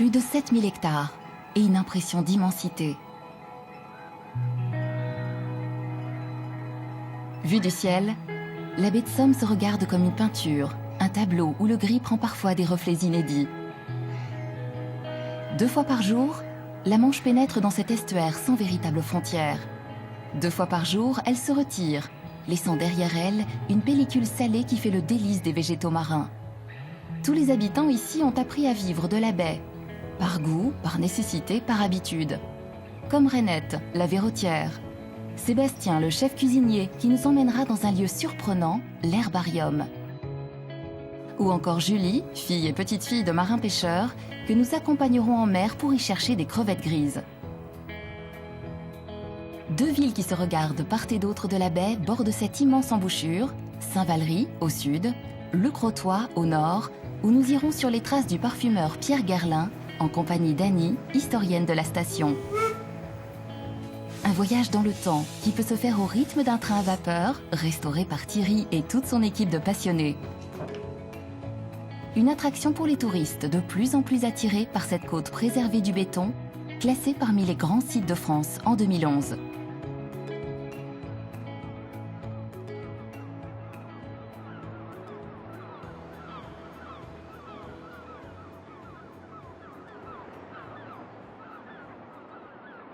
Plus de 7000 hectares et une impression d'immensité. Vue du ciel, la baie de Somme se regarde comme une peinture, un tableau où le gris prend parfois des reflets inédits. 2 fois par jour, la Manche pénètre dans cet estuaire sans véritable frontière. 2 fois par jour, elle se retire, laissant derrière elle une pellicule salée qui fait le délice des végétaux marins. Tous les habitants ici ont appris à vivre de la baie, par goût, par nécessité, par habitude. Comme Rainette, la verrotière. Sébastien, le chef cuisinier, qui nous emmènera dans un lieu surprenant, l'herbarium. Ou encore Julie, fille et petite-fille de marins-pêcheurs, que nous accompagnerons en mer pour y chercher des crevettes grises. 2 villes qui se regardent part et d'autre de la baie bordent cette immense embouchure, Saint-Valery au sud, Le Crotoy au nord, où nous irons sur les traces du parfumeur Pierre Guerlain, en compagnie d'Annie, historienne de la station. Un voyage dans le temps qui peut se faire au rythme d'un train à vapeur, restauré par Thierry et toute son équipe de passionnés. Une attraction pour les touristes de plus en plus attirés par cette côte préservée du béton, classée parmi les grands sites de France en 2011.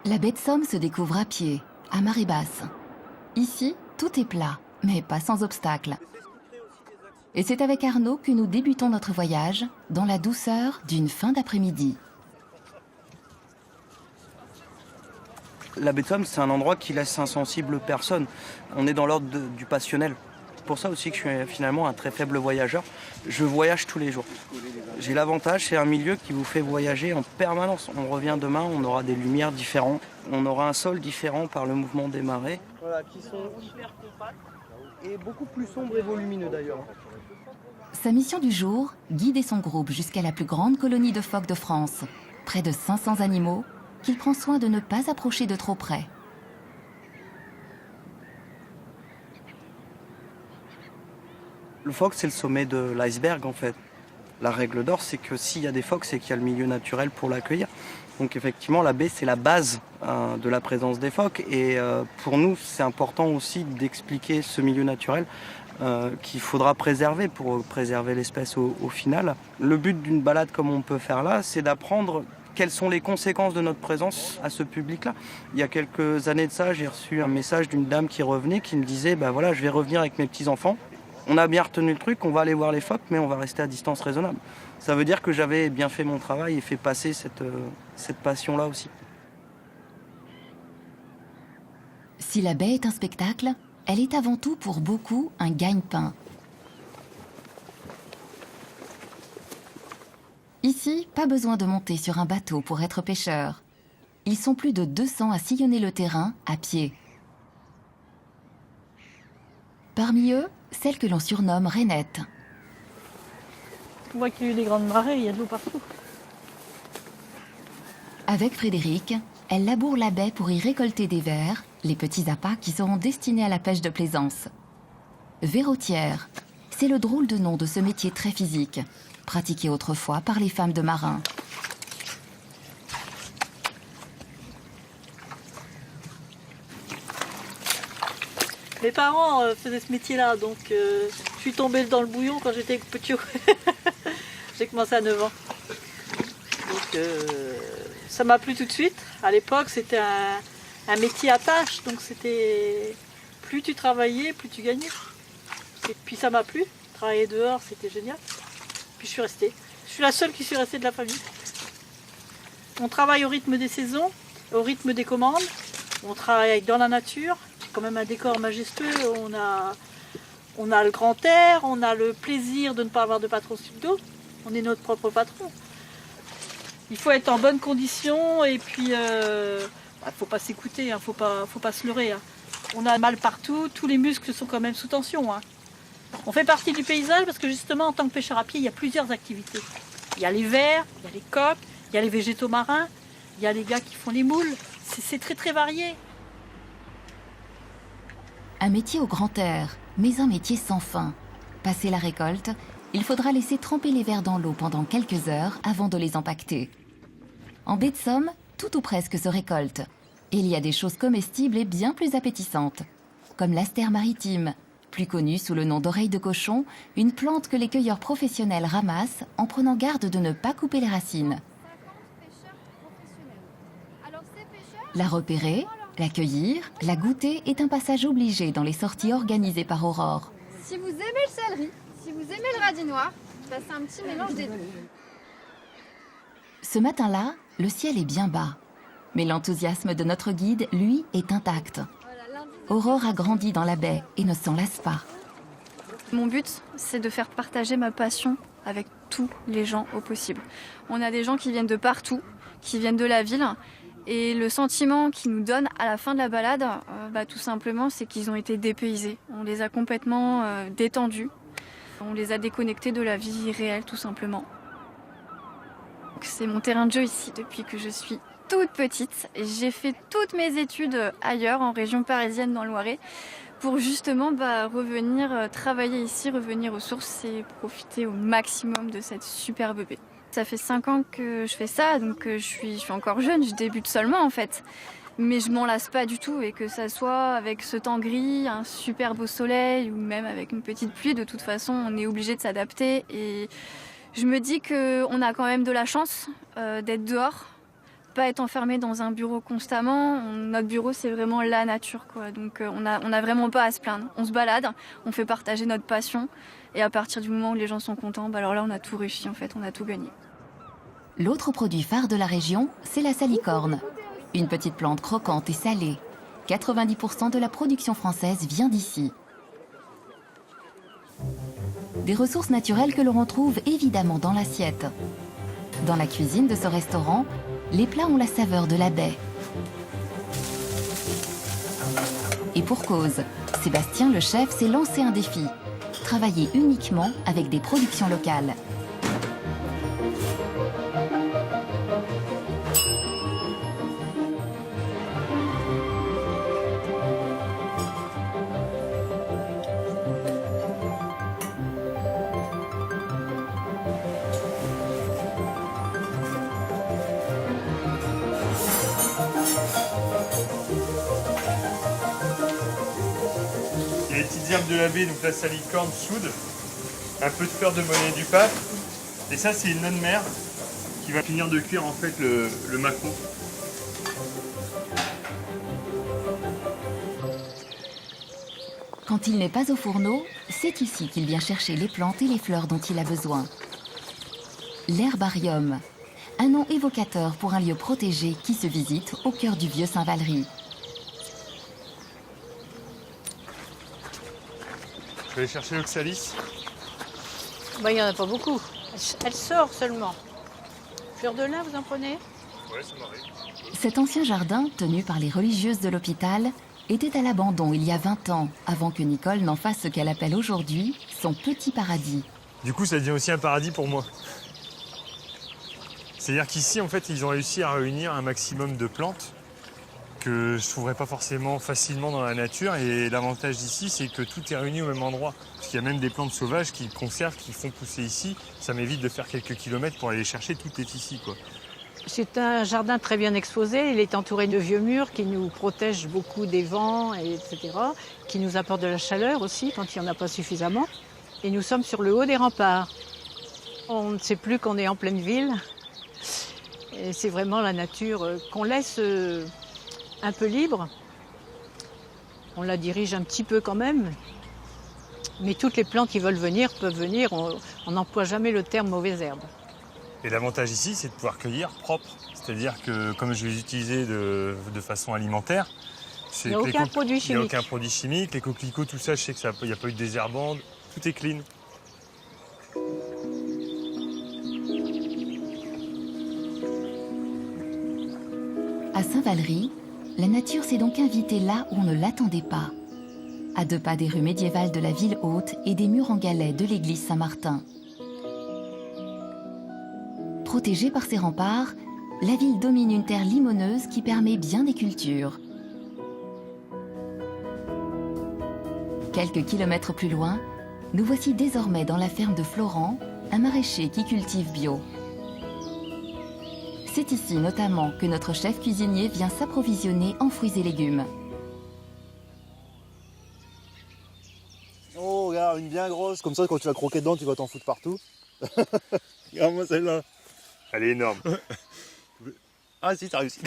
La baie de Somme se découvre à pied, à marée basse. Ici, tout est plat, mais pas sans obstacle. Et c'est avec Arnaud que nous débutons notre voyage dans la douceur d'une fin d'après-midi. La baie de Somme, c'est un endroit qui laisse insensible personne. On est dans l'ordre du passionnel. C'est pour ça aussi que je suis finalement un très faible voyageur. Je voyage tous les jours. J'ai l'avantage, c'est un milieu qui vous fait voyager en permanence. On revient demain, on aura des lumières différentes. On aura un sol différent par le mouvement des marées. Voilà, qui sont hyper compacts et beaucoup plus sombres et volumineux d'ailleurs. Sa mission du jour, guider son groupe jusqu'à la plus grande colonie de phoques de France. Près de 500 animaux qu'il prend soin de ne pas approcher de trop près. Le phoque, c'est le sommet de l'iceberg en fait. La règle d'or, c'est que s'il y a des phoques, c'est qu'il y a le milieu naturel pour l'accueillir. Donc effectivement, la baie, c'est la base de la présence des phoques. Et pour nous, c'est important aussi d'expliquer ce milieu naturel qu'il faudra préserver pour préserver l'espèce au final. Le but d'une balade comme on peut faire là, c'est d'apprendre quelles sont les conséquences de notre présence à ce public-là. Il y a quelques années de ça, j'ai reçu un message d'une dame qui revenait, qui me disait « voilà, je vais revenir avec mes petits-enfants. On a bien retenu le truc, on va aller voir les phoques, mais on va rester à distance raisonnable. » Ça veut dire que j'avais bien fait mon travail et fait passer cette passion-là aussi. Si la baie est un spectacle, elle est avant tout pour beaucoup un gagne-pain. Ici, pas besoin de monter sur un bateau pour être pêcheur. Ils sont plus de 200 à sillonner le terrain à pied. Parmi eux, celle que l'on surnomme Rainette. On voit qu'il y a eu des grandes marées, il y a de l'eau partout. Avec Frédéric, elle laboure la baie pour y récolter des vers, les petits appâts qui seront destinés à la pêche de plaisance. Verrotière, c'est le drôle de nom de ce métier très physique, pratiqué autrefois par les femmes de marins. Mes parents faisaient ce métier-là, donc je suis tombée dans le bouillon quand j'étais petit. J'ai commencé à 9 ans. Donc ça m'a plu tout de suite. À l'époque, c'était un métier à tâches, donc c'était plus tu travaillais, plus tu gagnais. Et puis ça m'a plu. Travailler dehors, c'était génial. Puis je suis restée. Je suis la seule qui suis restée de la famille. On travaille au rythme des saisons, au rythme des commandes. On travaille dans la nature. C'est quand même un décor majestueux. On a le grand air, on a le plaisir de ne pas avoir de patron sur le dos. On est notre propre patron. Il faut être en bonne condition et puis faut pas s'écouter, faut pas se leurrer. On a mal partout, tous les muscles sont quand même sous tension. On fait partie du paysage parce que justement en tant que pêcheur à pied, il y a plusieurs activités. Il y a les vers, il y a les coques, il y a les végétaux marins, il y a les gars qui font les moules. C'est très très varié. Un métier au grand air, mais un métier sans fin. Passé la récolte, il faudra laisser tremper les vers dans l'eau pendant quelques heures avant de les empaqueter. En baie de Somme, tout ou presque se récolte. Et il y a des choses comestibles et bien plus appétissantes, comme l'astère maritime, plus connue sous le nom d'oreille de cochon, une plante que les cueilleurs professionnels ramassent en prenant garde de ne pas couper les racines. La repérer, la cueillir, la goûter est un passage obligé dans les sorties organisées par Aurore. Si vous aimez le céleri, si vous aimez le radis noir, bah c'est un petit mélange des deux. Ce matin-là, le ciel est bien bas. Mais l'enthousiasme de notre guide, lui, est intact. Aurore a grandi dans la baie et ne s'en lasse pas. Mon but, c'est de faire partager ma passion avec tous les gens au possible. On a des gens qui viennent de partout, qui viennent de la ville. Et le sentiment qu'ils nous donnent à la fin de la balade, tout simplement, c'est qu'ils ont été dépaysés. On les a complètement détendus. On les a déconnectés de la vie réelle, tout simplement. C'est mon terrain de jeu ici depuis que je suis toute petite. J'ai fait toutes mes études ailleurs, en région parisienne, dans le Loiret, pour justement revenir travailler ici, revenir aux sources et profiter au maximum de cette superbe baie. Ça fait 5 ans que je fais ça, donc je suis encore jeune, je débute seulement en fait. Mais je m'en lasse pas du tout, et que ça soit avec ce temps gris, un super beau soleil ou même avec une petite pluie, de toute façon on est obligé de s'adapter. Et je me dis qu'on a quand même de la chance d'être dehors, pas être enfermé dans un bureau constamment. Notre bureau c'est vraiment la nature, quoi. Donc on a vraiment pas à se plaindre. On se balade, on fait partager notre passion. Et à partir du moment où les gens sont contents, alors là on a tout réussi en fait, on a tout gagné. L'autre produit phare de la région, c'est la salicorne. Une petite plante croquante et salée. 90% de la production française vient d'ici. Des ressources naturelles que l'on retrouve évidemment dans l'assiette. Dans la cuisine de ce restaurant, les plats ont la saveur de la baie. Et pour cause, Sébastien, le chef, s'est lancé un défi. Travailler uniquement avec des productions locales. Les petites herbes de la baie, donc la salicorne, soude, un peu de fleur de monnaie du pape, et ça c'est une nonne mère qui va finir de cuire en fait le maquereau. Quand il n'est pas au fourneau, c'est ici qu'il vient chercher les plantes et les fleurs dont il a besoin. L'herbarium, un nom évocateur pour un lieu protégé qui se visite au cœur du vieux Saint-Valery. Je vais aller chercher l'oxalis. Il n'y en a pas beaucoup. Elle sort seulement. Fleur de lin, vous en prenez? Ouais, ça m'arrive. Cet ancien jardin, tenu par les religieuses de l'hôpital, était à l'abandon il y a 20 ans, avant que Nicole n'en fasse ce qu'elle appelle aujourd'hui son petit paradis. Du coup, ça devient aussi un paradis pour moi. C'est-à-dire qu'ici, en fait, ils ont réussi à réunir un maximum de plantes que je ne trouverais pas forcément facilement dans la nature. Et l'avantage d'ici, c'est que tout est réuni au même endroit. Parce qu'il y a même des plantes sauvages qui conservent, qui font pousser ici. Ça m'évite de faire quelques kilomètres pour aller les chercher. Tout est ici, quoi. C'est un jardin très bien exposé. Il est entouré de vieux murs qui nous protègent beaucoup des vents, etc., qui nous apportent de la chaleur aussi quand il n'y en a pas suffisamment. Et nous sommes sur le haut des remparts. On ne sait plus qu'on est en pleine ville. Et c'est vraiment la nature qu'on laisse un peu libre. On la dirige un petit peu quand même. Mais toutes les plantes qui veulent venir peuvent venir. On n'emploie jamais le terme mauvaise herbe. Et l'avantage ici, c'est de pouvoir cueillir propre. C'est-à-dire que comme je vais les utiliser de façon alimentaire, il n'y a aucun produit chimique. Il n'y a aucun produit chimique. Les coquelicots, tout ça, je sais qu'il n'y a pas eu de désherbant. Tout est clean. À Saint-Valery, la nature s'est donc invitée là où on ne l'attendait pas. À 2 pas des rues médiévales de la ville haute et des murs en galets de l'église Saint-Martin. Protégée par ses remparts, la ville domine une terre limoneuse qui permet bien des cultures. Quelques kilomètres plus loin, nous voici désormais dans la ferme de Florent, un maraîcher qui cultive bio. C'est ici notamment que notre chef cuisinier vient s'approvisionner en fruits et légumes. Oh, regarde, une bien grosse. Comme ça, quand tu vas croquer dedans, tu vas t'en foutre partout. Regarde-moi celle-là. Elle est énorme. Ah si, t'as réussi.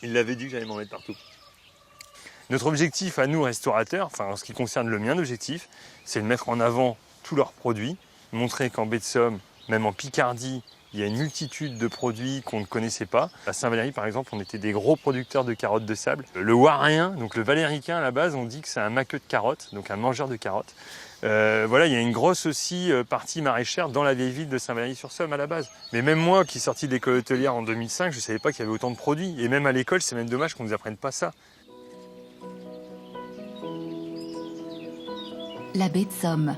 Il l'avait dit que j'allais m'en mettre partout. Notre objectif à nous, restaurateurs, enfin en ce qui concerne le mien d'objectif, c'est de mettre en avant tous leurs produits, montrer qu'en baie de Somme, même en Picardie, il y a une multitude de produits qu'on ne connaissait pas. À Saint-Valery, par exemple, on était des gros producteurs de carottes de sable. Le Warrien, donc le Valéricain à la base, on dit que c'est un maqueux de carottes, donc un mangeur de carottes. Voilà, il y a une grosse aussi partie maraîchère dans la vieille ville de Saint-Valery-sur-Somme à la base. Mais même moi, qui suis sorti de l'école hôtelière en 2005, je ne savais pas qu'il y avait autant de produits. Et même à l'école, c'est même dommage qu'on ne nous apprenne pas ça. La baie de Somme,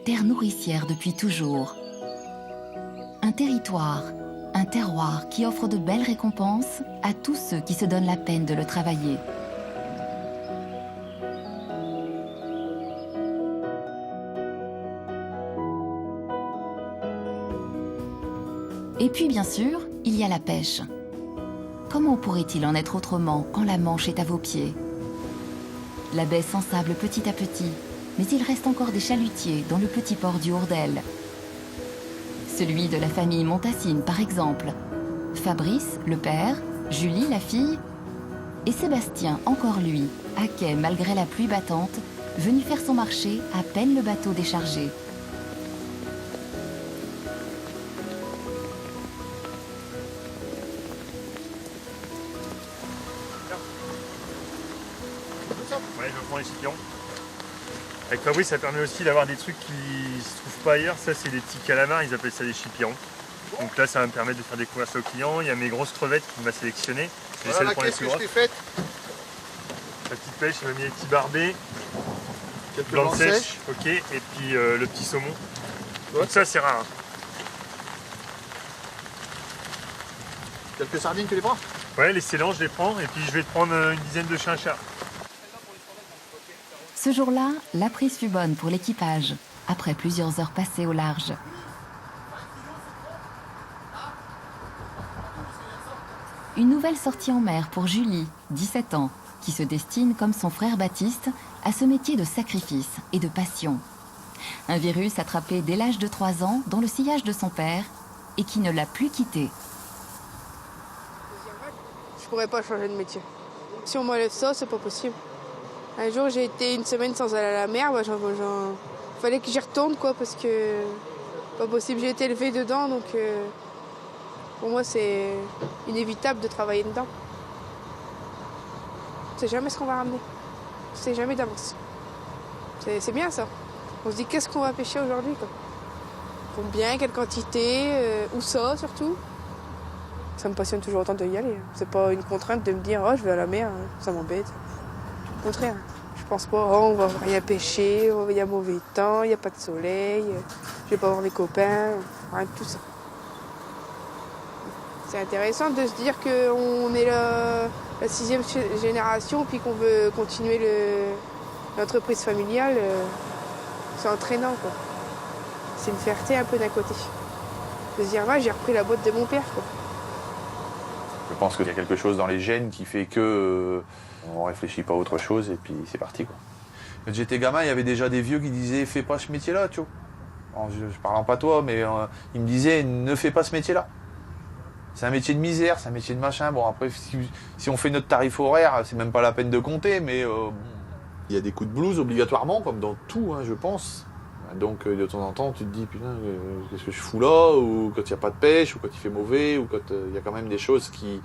terre nourricière depuis toujours. Un territoire, un terroir qui offre de belles récompenses à tous ceux qui se donnent la peine de le travailler. Et puis bien sûr, il y a la pêche. Comment pourrait-il en être autrement quand la Manche est à vos pieds? La baie s'ensable petit à petit, mais il reste encore des chalutiers dans le petit port du Hourdel. Celui de la famille Montassine, par exemple. Fabrice, le père, Julie, la fille, et Sébastien, encore lui, à quai malgré la pluie battante, venu faire son marché à peine le bateau déchargé. Ouais, je prends les chipirons. Avec Fabrice, ça permet aussi d'avoir des trucs qui ne se trouvent pas ailleurs. Ça, c'est des petits calamars, ils appellent ça des chipirons. Donc là, ça va me permettre de faire découvrir ça aux clients. Il y a mes grosses crevettes qu'il m'a sélectionnées. Voilà la caisse que je t'ai faite. La petite pêche, il m'a mis les petits barbets, Quelques blanc blancs sèche, sèches. ok, et puis le petit saumon. Donc ça, c'est rare. Quelques sardines, tu les prends? Ouais, les célans, je les prends, et puis je vais te prendre une dizaine de chinchas. Ce jour-là, la prise fut bonne pour l'équipage, après plusieurs heures passées au large. Une nouvelle sortie en mer pour Julie, 17 ans, qui se destine, comme son frère Baptiste, à ce métier de sacrifice et de passion. Un virus attrapé dès l'âge de 3 ans dans le sillage de son père et qui ne l'a plus quitté. Je pourrais pas changer de métier. Si on m'enlève ça, c'est pas possible. Un jour, j'ai été une semaine sans aller à la mer. Fallait que j'y retourne, quoi, parce que pas possible. J'ai été élevée dedans, donc pour moi, c'est inévitable de travailler dedans. On sait jamais ce qu'on va ramener. On sait jamais d'avance. C'est bien ça. On se dit qu'est-ce qu'on va pêcher aujourd'hui, quoi. Combien, quelle quantité, où ça surtout. Ça me passionne toujours autant d'y aller. C'est pas une contrainte de me dire oh je vais à la mer, ça m'embête. Au contraire, je pense pas oh on va rien pêcher, il y a mauvais temps, il n'y a pas de soleil, je vais pas voir mes copains, rien de tout ça. C'est intéressant de se dire qu'on est la 6e génération puis qu'on veut continuer l'entreprise familiale. C'est entraînant, quoi. C'est une fierté un peu d'un côté. De se dire j'ai repris la boîte de mon père, quoi. Je pense qu'il y a quelque chose dans les gènes qui fait que on réfléchit pas à autre chose et puis c'est parti, quoi. Quand j'étais gamin, il y avait déjà des vieux qui disaient fais pas ce métier-là, tu vois. Je parle en patois, mais ils me disaient ne fais pas ce métier-là. C'est un métier de misère, c'est un métier de machin. Bon après, si on fait notre tarif horaire, c'est même pas la peine de compter, mais il y a des coups de blues obligatoirement, comme dans tout, hein, je pense. Donc de temps en temps, tu te dis putain, qu'est-ce que je fous là, ou quand il n'y a pas de pêche, ou quand il fait mauvais, ou quand il y a quand même des choses qui,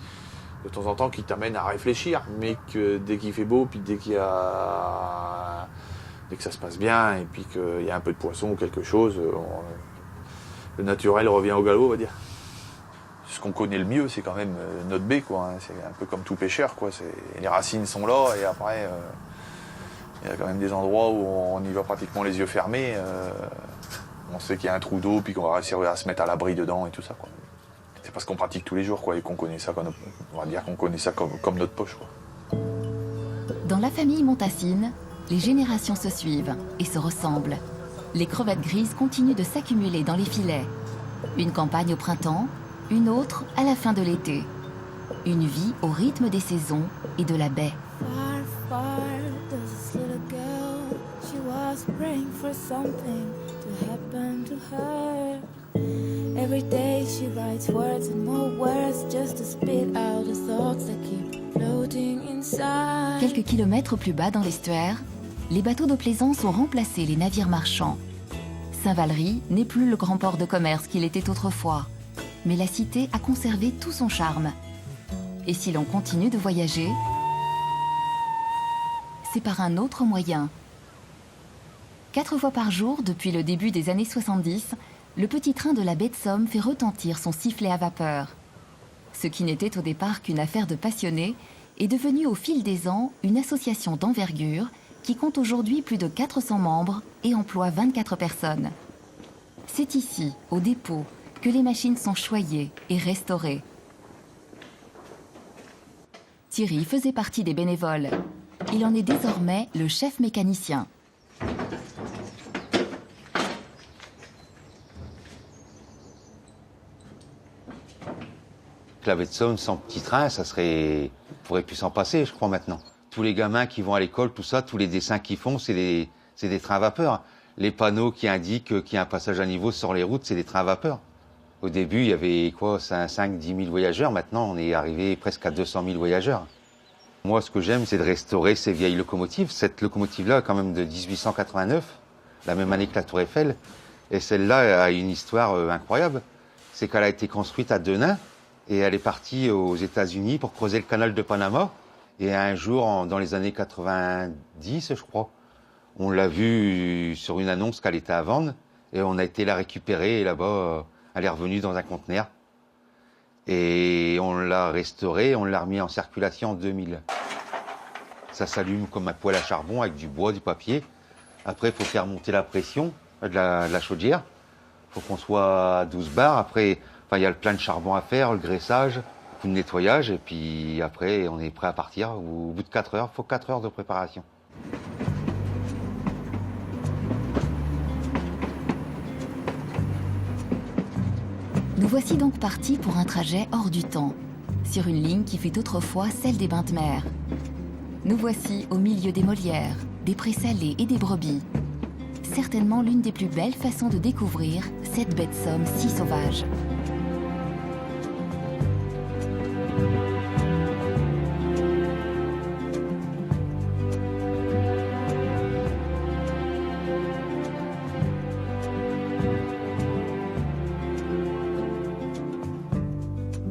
de temps en temps, qui t'amènent à réfléchir. Mais que dès qu'il fait beau, puis dès que ça se passe bien, et puis qu'il y a un peu de poisson ou quelque chose, le naturel revient au galop, on va dire. Ce qu'on connaît le mieux, c'est quand même notre baie, quoi. C'est un peu comme tout pêcheur, quoi. Les racines sont là, et après, il y a quand même des endroits où on y va pratiquement les yeux fermés. On sait qu'il y a un trou d'eau, puis qu'on va réussir à se mettre à l'abri dedans et tout ça, quoi. C'est parce qu'on pratique tous les jours, quoi, et qu'on connaît ça, on va dire qu'on connaît ça comme notre poche, quoi. Dans la famille Montassine, les générations se suivent et se ressemblent. Les crevettes grises continuent de s'accumuler dans les filets. Une campagne au printemps, une autre à la fin de l'été. Une vie au rythme des saisons et de la baie. Far, far does this little girl. She was praying for something to happen to her. Every day she writes words and more words just to spit out the thoughts that keep floating inside. Quelques kilomètres plus bas dans l'estuaire, les bateaux de plaisance ont remplacé les navires marchands. Saint-Valery n'est plus le grand port de commerce qu'il était autrefois, mais la cité a conservé tout son charme. Et si l'on continue de voyager, c'est par un autre moyen. 4 fois par jour, depuis le début des années 70, le petit train de la baie de Somme fait retentir son sifflet à vapeur. Ce qui n'était au départ qu'une affaire de passionnés est devenu au fil des ans une association d'envergure qui compte aujourd'hui plus de 400 membres et emploie 24 personnes. C'est ici, au dépôt, que les machines sont choyées et restaurées. Thierry faisait partie des bénévoles. Il en est désormais le chef mécanicien. La baie de Somme sans petit train, ça serait... On pourrait plus s'en passer, je crois, maintenant. Tous les gamins qui vont à l'école, tout ça, tous les dessins qu'ils font, c'est des trains à vapeur. Les panneaux qui indiquent qu'il y a un passage à niveau sur les routes, c'est des trains à vapeur. Au début, il y avait quoi, 5-10 000 voyageurs. Maintenant, on est arrivé presque à 200 000 voyageurs. Moi, ce que j'aime, c'est de restaurer ces vieilles locomotives. Cette locomotive-là, quand même de 1889, la même année que la Tour Eiffel. Et celle-là a une histoire incroyable. C'est qu'elle a été construite à Denain et elle est partie aux États-Unis pour creuser le canal de Panama. Et un jour, dans les années 90, je crois, on l'a vue sur une annonce qu'elle était à vendre et on a été la récupérer et là-bas, elle est revenue dans un conteneur. Et on l'a restaurée, on l'a remis en circulation en 2000. Ça s'allume comme un poêle à charbon avec du bois, du papier. Après, il faut faire monter la pression de la chaudière. Il faut qu'on soit à 12 bars. Après, il y a le plein de charbon à faire, le graissage, le nettoyage. Et puis après, on est prêt à partir. Au bout de 4 heures, il faut 4 heures de préparation. Nous voici donc partis pour un trajet hors du temps, sur une ligne qui fut autrefois celle des bains de mer. Nous voici au milieu des Molières, des prés salés et des brebis. Certainement l'une des plus belles façons de découvrir cette baie de Somme si sauvage.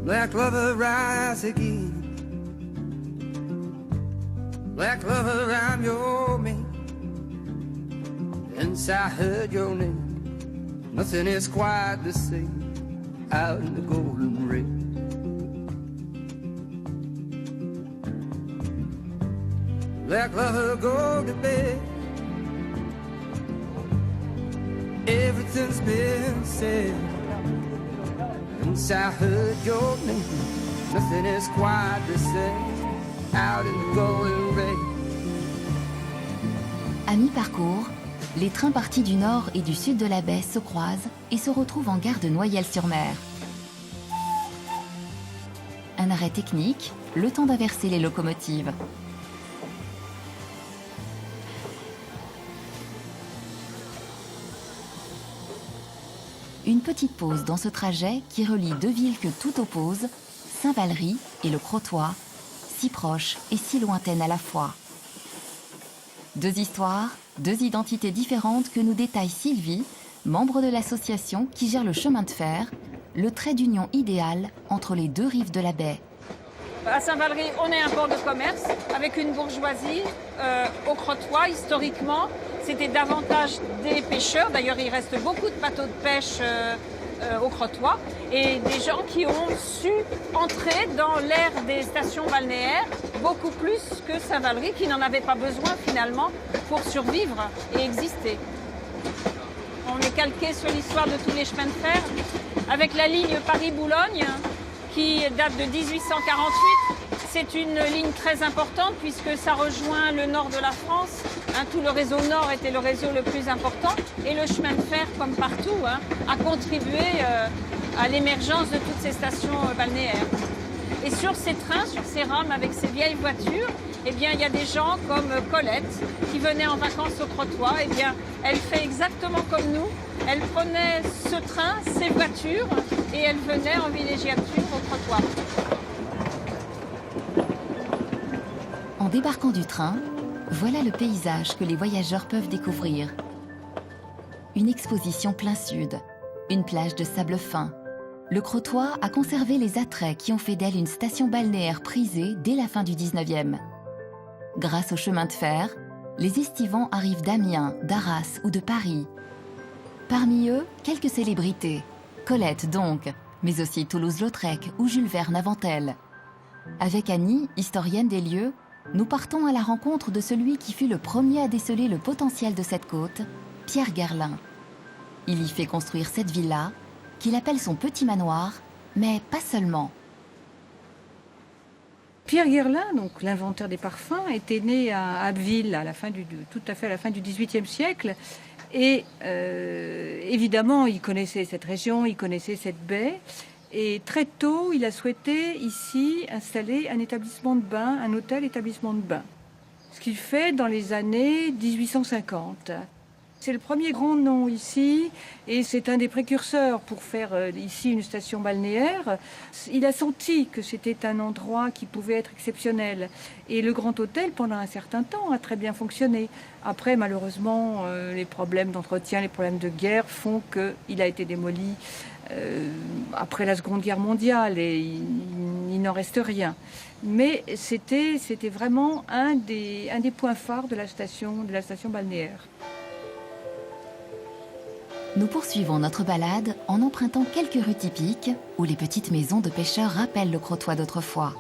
Black lover, rise again. Black lover, I'm your man. Since I heard your name, nothing is quite the same out in the golden rain. Black lover, go to bed. Everything's been said. Since I heard your name, nothing is quite the same out in the golden rain. À mi-parcours, les trains partis du nord et du sud de la baie se croisent et se retrouvent en gare de Noyelles-sur-Mer. Un arrêt technique, le temps d'inverser les locomotives. Une petite pause dans ce trajet qui relie deux villes que tout oppose, Saint-Valery et le Crotoy, si proches et si lointaines à la fois. Deux histoires, deux identités différentes que nous détaille Sylvie, membre de l'association qui gère le chemin de fer, le trait d'union idéal entre les deux rives de la baie. À Saint-Valery, on est un port de commerce avec une bourgeoisie. Au Crotoy, historiquement, c'était davantage des pêcheurs. D'ailleurs, il reste beaucoup de bateaux de pêche au Crotoy. Et des gens qui ont su entrer dans l'ère des stations balnéaires beaucoup plus que Saint-Valery, qui n'en avait pas besoin finalement pour survivre et exister. On est calqué sur l'histoire de tous les chemins de fer, avec la ligne Paris-Boulogne, qui date de 1848. C'est une ligne très importante puisque ça rejoint le nord de la France Tout le réseau nord était le réseau le plus important et le chemin de fer, comme partout, a contribué à l'émergence de toutes ces stations balnéaires. Et sur ces trains, sur ces rames avec ces vieilles voitures, eh bien, il y a des gens comme Colette qui venaient en vacances au Crotoy. Eh bien, elle fait exactement comme nous. Elle prenait ce train, ces voitures, et elle venait en villégiature au Crotoy. En débarquant du train, voilà le paysage que les voyageurs peuvent découvrir. Une exposition plein sud, une plage de sable fin. Le Crotoy a conservé les attraits qui ont fait d'elle une station balnéaire prisée dès la fin du 19e. Grâce au chemin de fer, les estivants arrivent d'Amiens, d'Arras ou de Paris. Parmi eux, quelques célébrités. Colette donc, mais aussi Toulouse-Lautrec ou Jules Verne avant elle. Avec Annie, historienne des lieux, nous partons à la rencontre de celui qui fut le premier à déceler le potentiel de cette côte, Pierre Guerlin. Il y fait construire cette villa, qu'il appelle son petit manoir, mais pas seulement. Pierre Guerlin, donc l'inventeur des parfums, était né à Abbeville tout à fait à la fin du XVIIIe siècle. Et évidemment, il connaissait cette région, il connaissait cette baie. Et très tôt, il a souhaité ici installer un établissement de bain, un hôtel-établissement de bain. Ce qu'il fait dans les années 1850. C'est le premier grand nom ici et c'est un des précurseurs pour faire ici une station balnéaire. Il a senti que c'était un endroit qui pouvait être exceptionnel. Et le Grand Hôtel, pendant un certain temps, a très bien fonctionné. Après, malheureusement, les problèmes d'entretien, les problèmes de guerre font qu'il a été démoli après la Seconde Guerre mondiale et il n'en reste rien. Mais c'était vraiment un des points phares de la station balnéaire. Nous poursuivons notre balade en empruntant quelques rues typiques où les petites maisons de pêcheurs rappellent le Crotoy d'autrefois.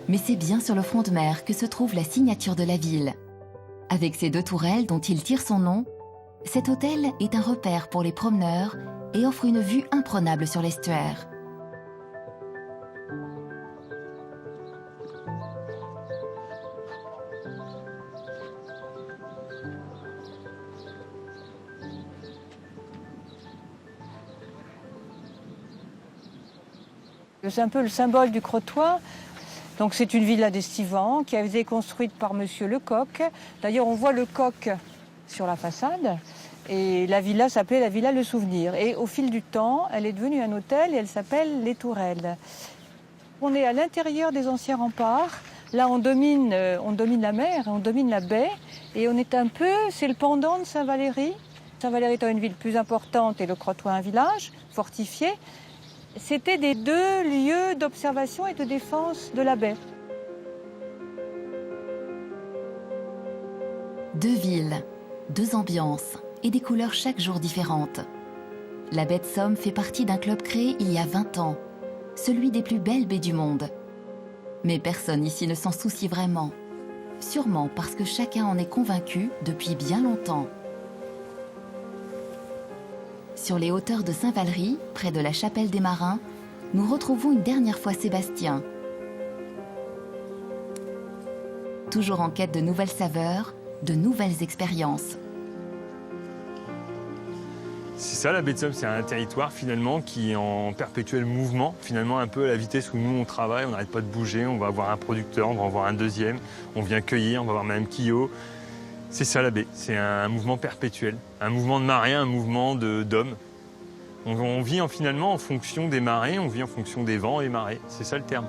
Mais c'est bien sur le front de mer que se trouve la signature de la ville. Avec ses 2 tourelles dont il tire son nom, cet hôtel est un repère pour les promeneurs et offre une vue imprenable sur l'estuaire. C'est un peu le symbole du Crotoy. Donc c'est une villa d'estivants qui a été construite par Monsieur Lecoq. D'ailleurs, on voit le coq sur la façade. Et la villa s'appelait la villa Le Souvenir. Et au fil du temps, elle est devenue un hôtel et elle s'appelle Les Tourelles. On est à l'intérieur des anciens remparts. Là, on domine la mer, on domine la baie. Et on est c'est le pendant de Saint-Valery. Saint-Valery étant une ville plus importante et le Crotoy un village fortifié. C'était des 2 lieux d'observation et de défense de la baie. 2 villes, 2 ambiances et des couleurs chaque jour différentes. La baie de Somme fait partie d'un club créé il y a 20 ans, celui des plus belles baies du monde. Mais personne ici ne s'en soucie vraiment, sûrement parce que chacun en est convaincu depuis bien longtemps. Sur les hauteurs de Saint-Valery, près de la chapelle des Marins, nous retrouvons une dernière fois Sébastien. Toujours en quête de nouvelles saveurs, de nouvelles expériences. C'est ça la baie de Somme, c'est un territoire finalement qui est en perpétuel mouvement, finalement un peu à la vitesse où nous on travaille, on n'arrête pas de bouger, on va avoir un producteur, on va en voir un deuxième, on vient cueillir, on va voir Mme Quillot. C'est ça la baie, c'est un mouvement perpétuel, un mouvement de marée, un mouvement d'hommes. On vit finalement en fonction des marées, on vit en fonction des vents et marées, c'est ça le terme.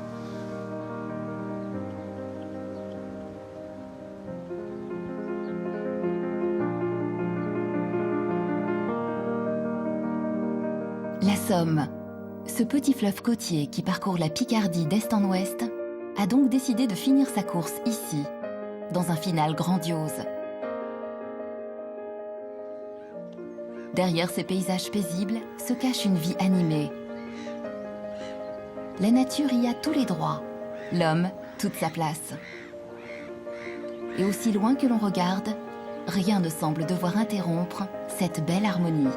La Somme, ce petit fleuve côtier qui parcourt la Picardie d'est en ouest, a donc décidé de finir sa course ici, dans un final grandiose. Derrière ces paysages paisibles se cache une vie animée. La nature y a tous les droits, l'homme toute sa place. Et aussi loin que l'on regarde, rien ne semble devoir interrompre cette belle harmonie.